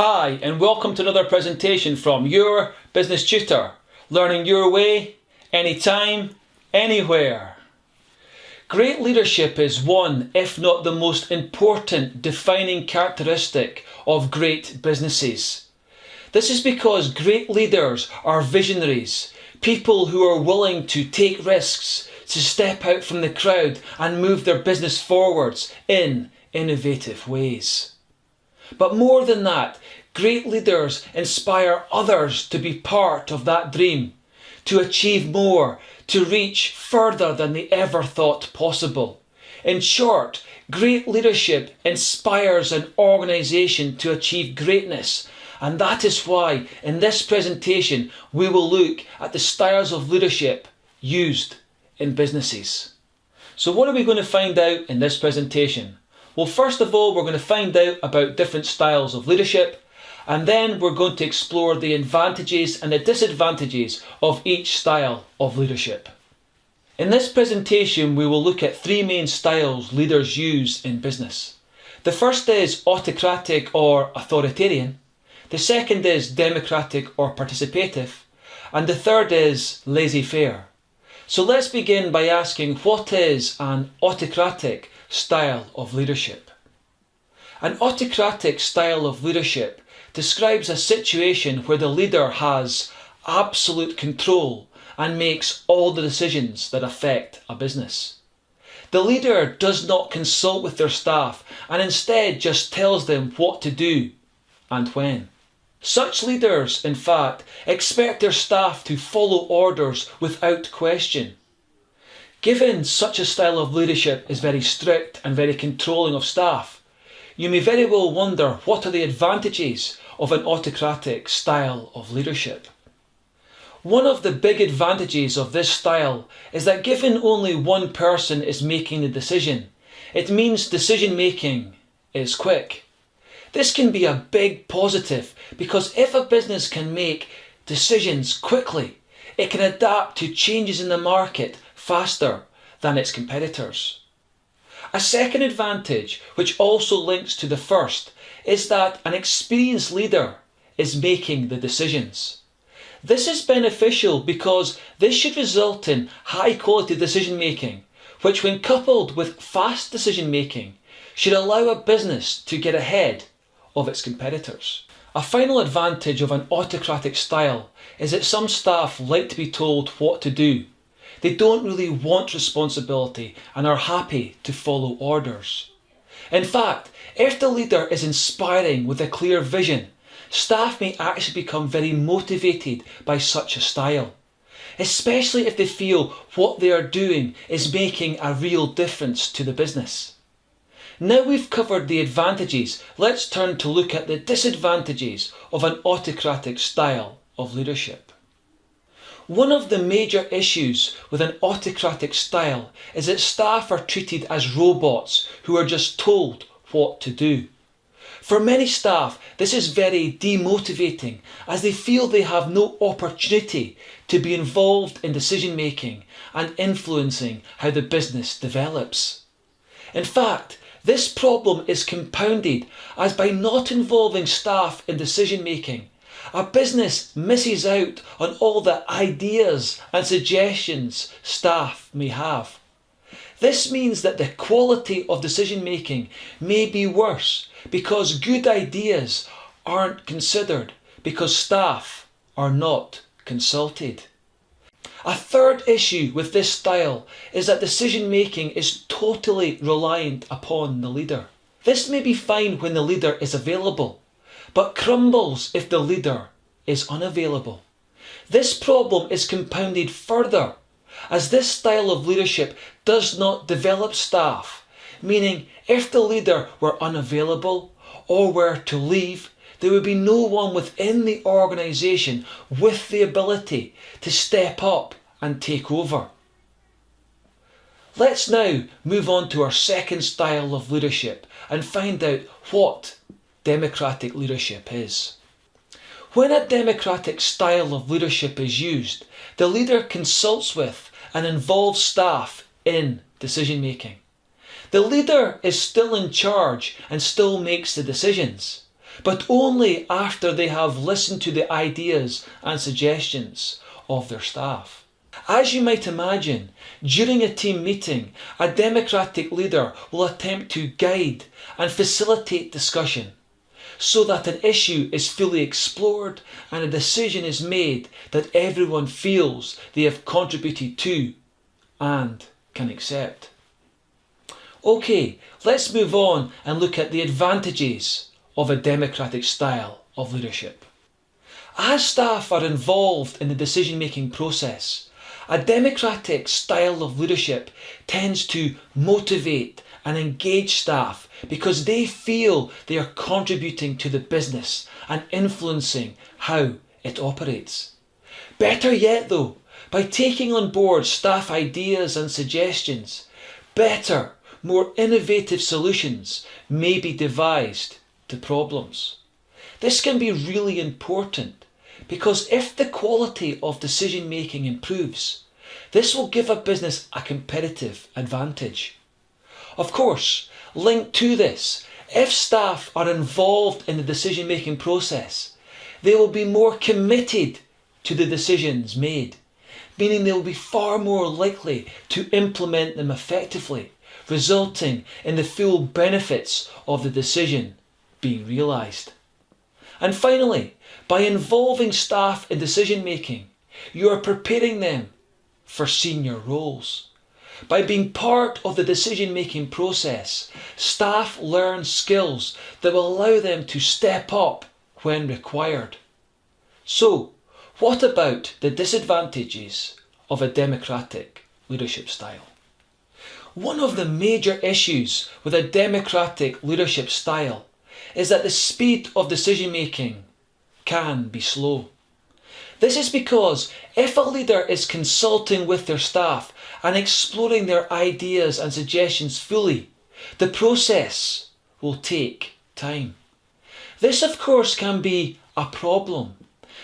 Hi, and welcome to another presentation from your business tutor, learning your way, anytime, anywhere. Great leadership is one, if not the most important defining characteristic of great businesses. This is because great leaders are visionaries, people who are willing to take risks, to step out from the crowd and move their business forwards in innovative ways. But more than that, great leaders inspire others to be part of that dream, to achieve more, to reach further than they ever thought possible. In short, great leadership inspires an organisation to achieve greatness, and that is why in this presentation we will look at the styles of leadership used in businesses. So what are we going to find out in this presentation? Well, first of all, we're going to find out about different styles of leadership, and then we're going to explore the advantages and the disadvantages of each style of leadership. In this presentation, we will look at three main styles leaders use in business. The first is Autocratic or Authoritarian. The second is Democratic or Participative. And the third is Laissez-faire. So let's begin by asking, what is an autocratic style of leadership? An autocratic style of leadership describes a situation where the leader has absolute control and makes all the decisions that affect a business. The leader does not consult with their staff and instead just tells them what to do and when. Such leaders, in fact, expect their staff to follow orders without question. Given such a style of leadership is very strict and very controlling of staff, you may very well wonder what are the advantages of an autocratic style of leadership. One of the big advantages of this style is that given only one person is making the decision, it means decision making is quick. This can be a big positive because if a business can make decisions quickly, it can adapt to changes in the market faster than its competitors. A second advantage, which also links to the first, is that an experienced leader is making the decisions. This is beneficial because this should result in high quality decision making, which when coupled with fast decision making, should allow a business to get ahead of its competitors. A final advantage of an autocratic style is that some staff like to be told what to do. They don't really want responsibility and are happy to follow orders. In fact, if the leader is inspiring with a clear vision, staff may actually become very motivated by such a style, especially if they feel what they are doing is making a real difference to the business. Now we've covered the advantages, let's turn to look at the disadvantages of an autocratic style of leadership. One of the major issues with an autocratic style is that staff are treated as robots who are just told what to do. For many staff, this is very demotivating as they feel they have no opportunity to be involved in decision making and influencing how the business develops. In fact, this problem is compounded as by not involving staff in decision making, a business misses out on all the ideas and suggestions staff may have. This means that the quality of decision making may be worse because good ideas aren't considered because staff are not consulted. A third issue with this style is that decision making is totally reliant upon the leader. This may be fine when the leader is available, but crumbles if the leader is unavailable. This problem is compounded further as this style of leadership does not develop staff, meaning if the leader were unavailable or were to leave, there would be no one within the organisation with the ability to step up and take over. Let's now move on to our second style of leadership and find out what democratic leadership is. When a democratic style of leadership is used, the leader consults with and involves staff in decision making. The leader is still in charge and still makes the decisions, but only after they have listened to the ideas and suggestions of their staff. As you might imagine, during a team meeting, a democratic leader will attempt to guide and facilitate discussion so that an issue is fully explored and a decision is made that everyone feels they have contributed to and can accept. Okay, let's move on and look at the advantages of a democratic style of leadership. As staff are involved in the decision-making process, a democratic style of leadership tends to motivate and engage staff because they feel they are contributing to the business and influencing how it operates. Better yet though, by taking on board staff ideas and suggestions, better, more innovative solutions may be devised to problems. This can be really important because if the quality of decision making improves, this will give a business a competitive advantage. Of course, linked to this, if staff are involved in the decision making process, they will be more committed to the decisions made, meaning they will be far more likely to implement them effectively, resulting in the full benefits of the decision being realised. And finally, by involving staff in decision making, you are preparing them for senior roles. By being part of the decision making process, staff learn skills that will allow them to step up when required. So, what about the disadvantages of a democratic leadership style? One of the major issues with a democratic leadership style is that the speed of decision making can be slow. This is because if a leader is consulting with their staff and exploring their ideas and suggestions fully, the process will take time. This of course can be a problem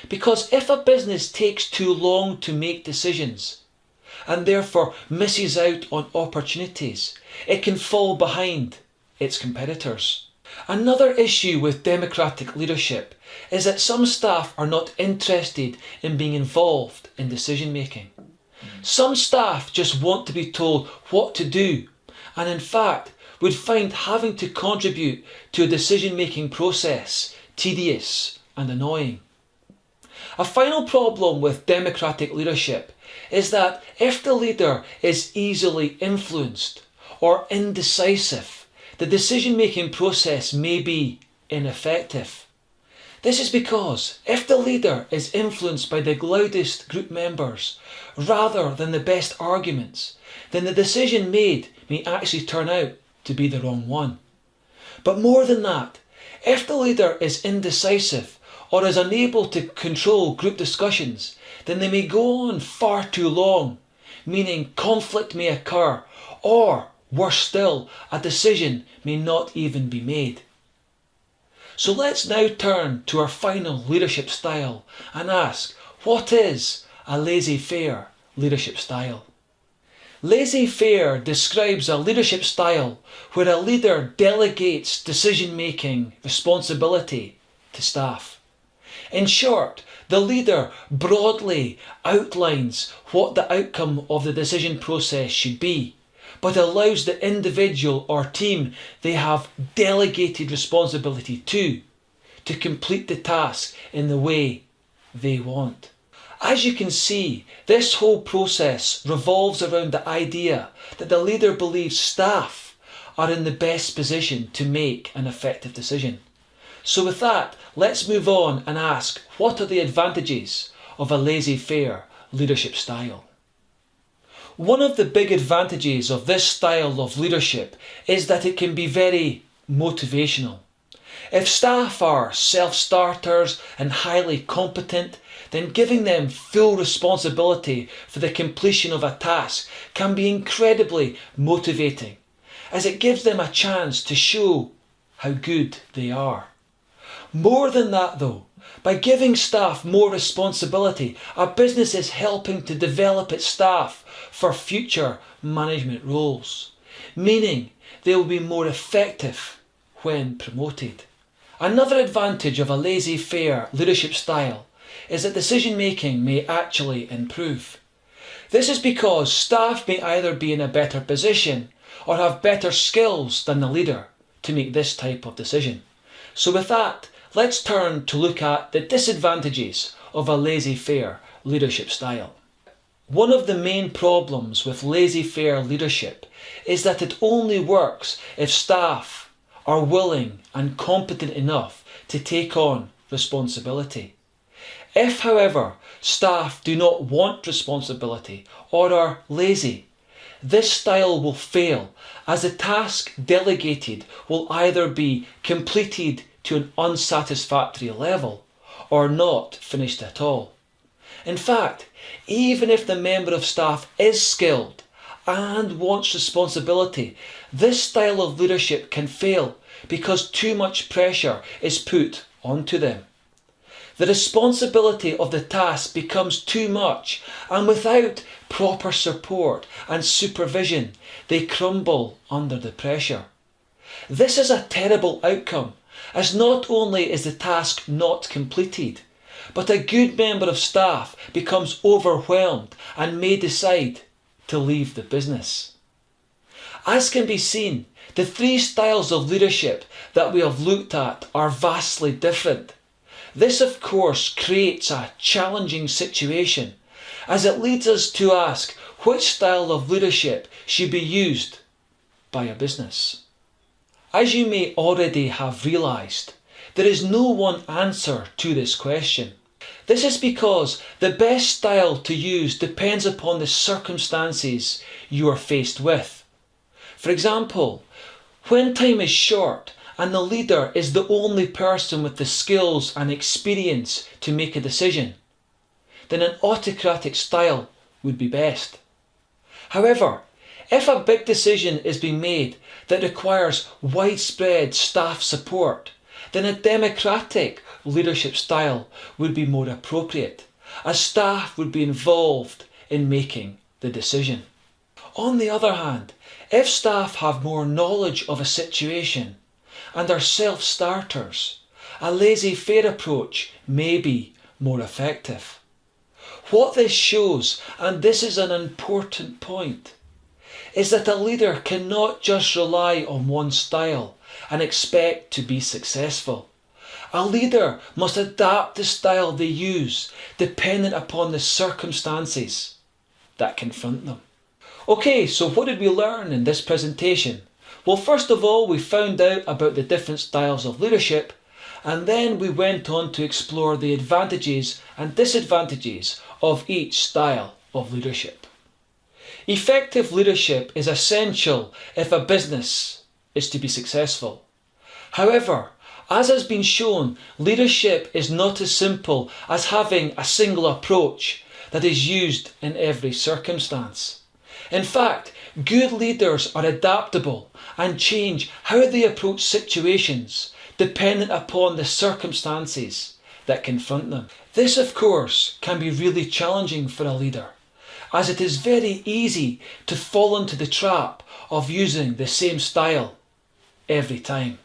because if a business takes too long to make decisions and therefore misses out on opportunities, it can fall behind its competitors. Another issue with democratic leadership is that some staff are not interested in being involved in decision making. Some staff just want to be told what to do and in fact would find having to contribute to a decision making process tedious and annoying. A final problem with democratic leadership is that if the leader is easily influenced or indecisive, the decision-making process may be ineffective. This is because if the leader is influenced by the loudest group members rather than the best arguments, then the decision made may actually turn out to be the wrong one. But more than that, if the leader is indecisive or is unable to control group discussions, then they may go on far too long, meaning conflict may occur, or worse still, a decision may not even be made. So let's now turn to our final leadership style and ask, what is a laissez-faire leadership style? Laissez-faire describes a leadership style where a leader delegates decision-making responsibility to staff. In short, the leader broadly outlines what the outcome of the decision process should be, but allows the individual or team they have delegated responsibility to complete the task in the way they want. As you can see, this whole process revolves around the idea that the leader believes staff are in the best position to make an effective decision. So with that, let's move on and ask, what are the advantages of a laissez-faire leadership style? One of the big advantages of this style of leadership is that it can be very motivational. If staff are self-starters and highly competent, then giving them full responsibility for the completion of a task can be incredibly motivating, as it gives them a chance to show how good they are. More than that though, by giving staff more responsibility, a business is helping to develop its staff for future management roles, meaning they will be more effective when promoted. Another advantage of a laissez-faire leadership style is that decision making may actually improve. This is because staff may either be in a better position or have better skills than the leader to make this type of decision. So with that, let's turn to look at the disadvantages of a laissez-faire leadership style. One of the main problems with laissez-faire leadership is that it only works if staff are willing and competent enough to take on responsibility. If, however, staff do not want responsibility or are lazy, this style will fail, as the task delegated will either be completed to an unsatisfactory level or not finished at all. In fact, even if the member of staff is skilled and wants responsibility, this style of leadership can fail because too much pressure is put onto them. The responsibility of the task becomes too much, and without proper support and supervision, they crumble under the pressure. This is a terrible outcome, as not only is the task not completed, but a good member of staff becomes overwhelmed and may decide to leave the business. As can be seen, the three styles of leadership that we have looked at are vastly different. This, of course, creates a challenging situation, as it leads us to ask which style of leadership should be used by a business. As you may already have realised, there is no one answer to this question. This is because the best style to use depends upon the circumstances you are faced with. For example, when time is short and the leader is the only person with the skills and experience to make a decision, then an autocratic style would be best. However, if a big decision is being made that requires widespread staff support, then a democratic leadership style would be more appropriate, as staff would be involved in making the decision. On the other hand, if staff have more knowledge of a situation and are self-starters, a laissez-faire approach may be more effective. What this shows, and this is an important point, is that a leader cannot just rely on one style and expect to be successful. A leader must adapt the style they use dependent upon the circumstances that confront them. Okay, so what did we learn in this presentation? Well, first of all, we found out about the different styles of leadership, and then we went on to explore the advantages and disadvantages of each style of leadership. Effective leadership is essential if a business is to be successful. However, as has been shown, leadership is not as simple as having a single approach that is used in every circumstance. In fact, good leaders are adaptable and change how they approach situations dependent upon the circumstances that confront them. This, of course, can be really challenging for a leader, as it is very easy to fall into the trap of using the same style every time.